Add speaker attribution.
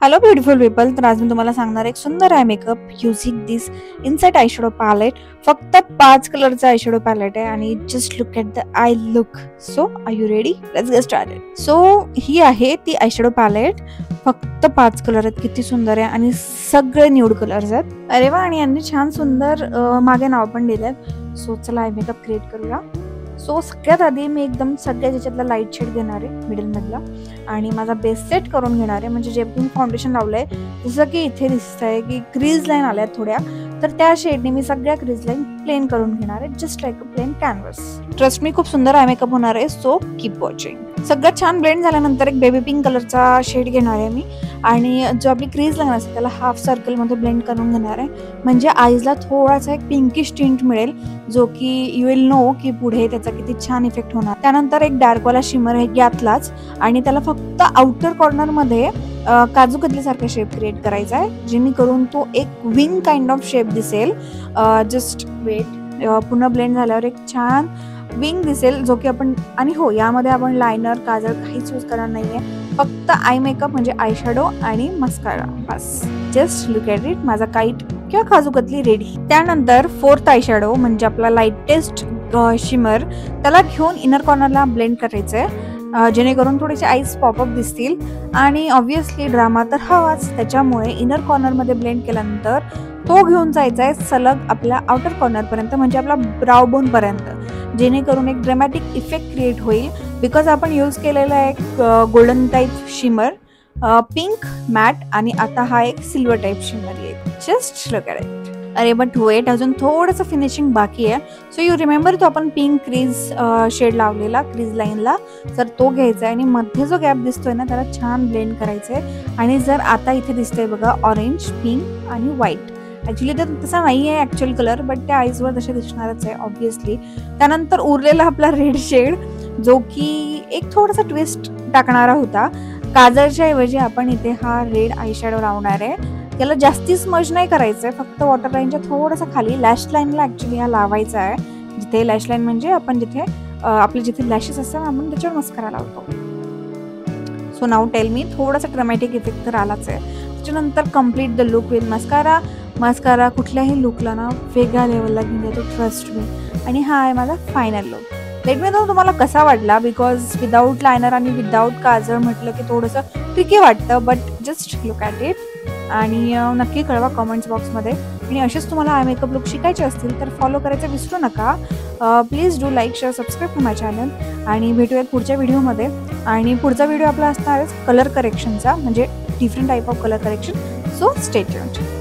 Speaker 1: Hello beautiful people. तर आज मी तुम्हाला सांगणार एक सुंदर eye makeup using this inside eye shadow palette. फक्त 5 कलरचा आय शेडो पॅलेट आहे आणि just look at the eye look. So are you ready? Let's get started. So ही आहे ती आय शेडो पॅलेट. फक्त 5 कलर आहेत. किती सुंदर आहे आणि सगळे न्यूड कलर्स आहेत. अरे वा. आणि यांनी छान सुंदर मागे नाव पण दिलेत. सो चला आय मेकअप क्रिएट करूया. सो सगळ्यात आधी मी एकदम सगळ्या ज्याच्यातला लाईट शेड घेणार आहे मिडल मधला आणि माझा बेस सेट करून घेणार आहे. म्हणजे जे पण फाउंडेशन लावलंय जसं की इथे दिसतंय की क्रीज लाईन आल्यात थोड्या, तर त्या शेडने मी सगळ्या क्रीज लाईन प्लेन करून घेणार आहे, just like a plain canvas. Trust me खूप सुंदर आय मेकअप होणार आहे. So keep watching. सगळं छान ब्लेंड झाल्यानंतर एक बेबी पिंक कलरचा शेड घेणार आहे मी आणि जो आपली क्रीज लाईन असेल त्याला हाफ सर्कल मध्ये ब्लेंड करून घेणार आहे. म्हणजे आईजला थोडासा एक पिंकिश टिंट मिळेल, जो की यू विल नो की पुढे त्याचा किती छान इफेक्ट होणार. त्यानंतर एक डार्कवाला शिमर आहे यातलाच आणि त्याला फक्त आउटर कॉर्नर मध्ये काजू कतलीसारखा शेप क्रिएट करायचा आहे, जेणेकरून तो एक विंग काइंड ऑफ शेप दिसेल. Just wait. पुन्हा ब्लेंड झाल्यावर एक छान विंग दिसेल, जो की आपण, आणि हो यामध्ये आपण लायनर काजळ काहीच यूज करणार नाहीये. फक्त आय मेकअप म्हणजे आय शॅडो आणि mascara bus. Just look at it. माझा काईट किंवा काजू कतली रेडी. त्यानंतर 4th आय शॅडो म्हणजे आपला लाईटेस्ट शिमर, त्याला घेऊन इनर कॉर्नरला ब्लेंड करायचंय, जेणेकरून थोडेसे आईज पॉपअप दिसतील. आणि ऑब्व्हियसली ड्रामा तर हवाच, त्याच्यामुळे इनर कॉर्नर मध्ये ब्लेंड केल्यानंतर तो घेऊन जायचा आहे सलग आपल्या आउटर कॉर्नर पर्यंत, म्हणजे आपला ब्राउ बोन पर्यंत, जेणेकरून एक ड्रॅमॅटिक इफेक्ट क्रिएट होईल. बिकॉज आपण यूज केलेला एक golden type shimmer, pink matte, आणि आता हा एक सिल्वर टाईप शिमर येईल. Just look at it. अरे बट वेट, अजून थोडंसं फिनिशिंग बाकी आहे. सो यू रिमेंबर तो आपण पिंक क्रीज शेड लावलेला क्रीज लाईनला, तर तो घ्यायचा आहे आणि मध्ये जो गॅप दिसतोय ना त्याला छान ब्लेंड करायचंय. आणि जर आता इथे दिसतंय बघा ऑरेंज, पिंक आणि व्हाईट, ऍक्च्युली तर तसा नाही आहे ऍक्च्युअल कलर, बट त्या आईजवर तसे दिसणारच आहे ऑब्व्हियसली. त्यानंतर उरलेला आपला रेड शेड, जो की एक थोडासा ट्विस्ट टाकणारा होता. काजळच्या ऐवजी आपण इथे हा रेड आय शॅडो लावणार आहे. त्याला जास्ती स्मज नाही करायचंय, फक्त वॉटर लाईनच्या थोडंसं खाली लॅश लाईनला ऍक्च्युली हा लावायचा आहे. जिथे लॅश लाईन म्हणजे आपण जिथे आपले जिथे लॅशेस असतात आपण त्याच्यावर मस्कारा लावतो. सो नाऊ टेल मी, थोडासा ड्रामॅटिक इफेक्ट तर आलाच आहे. त्याच्यानंतर complete the look with mascara. Mascara कुठल्याही लुकला ना वेगळ्या लेवलला घेऊन जातो, ट्रस्ट मी. आणि हा आहे माझा final look. Let me know तुम्हाला कसा वाटला, बिकॉज विदाऊट लायनर आणि विदाऊट काजळ म्हटलं की थोडंसं ट्रिकी वाटतं, but just look at it. आणि नक्की कळवा कमेंट्स बॉक्समध्ये. आणि असेच तुम्हाला आय मेकअप लुक शिकायचे असतील तर फॉलो करायचं विसरू नका. Please do like, share, subscribe to my channel. आणि भेटूयात पुढच्या व्हिडिओमध्ये. आणि पुढचा व्हिडिओ आपला असणार कलर करेक्शनचा, म्हणजे different type of colour correction. So stay tuned.